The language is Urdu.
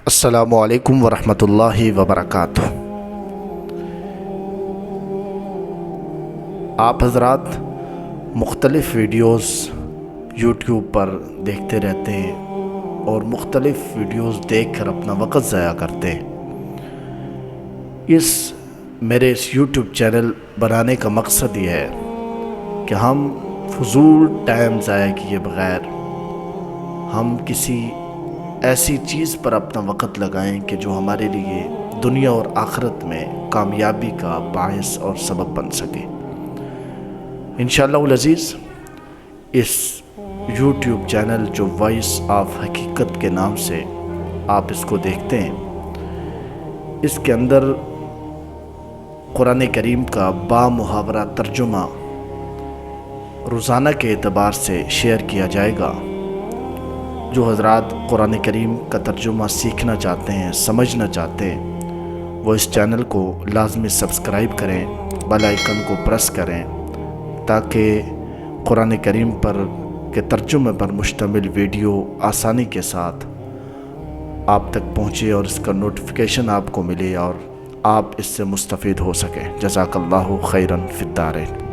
السلام علیکم ورحمۃ اللہ وبرکاتہ۔ آپ حضرات مختلف ویڈیوز یوٹیوب پر دیکھتے رہتے ہیں اور مختلف ویڈیوز دیکھ کر اپنا وقت ضائع کرتے ہیں۔ میرے اس یوٹیوب چینل بنانے کا مقصد یہ ہے کہ ہم فضول ٹائم ضائع کیے بغیر ہم کسی ایسی چیز پر اپنا وقت لگائیں کہ جو ہمارے لیے دنیا اور آخرت میں کامیابی کا باعث اور سبب بن سکے۔ انشاءاللہ العزیز اس یوٹیوب چینل جو وائس آف حقیقت کے نام سے آپ اس کو دیکھتے ہیں، اس کے اندر قرآن کریم کا بامحاورہ ترجمہ روزانہ کے اعتبار سے شیئر کیا جائے گا۔ جو حضرات قرآن کریم کا ترجمہ سیکھنا چاہتے ہیں، سمجھنا چاہتے ہیں، وہ اس چینل کو لازمی سبسکرائب کریں، بیل آئیکن کو پریس کریں تاکہ قرآن کریم کے ترجمے پر مشتمل ویڈیو آسانی کے ساتھ آپ تک پہنچے اور اس کا نوٹیفیکیشن آپ کو ملے اور آپ اس سے مستفید ہو سکیں۔ جزاک اللہ خیراً فی الدارین۔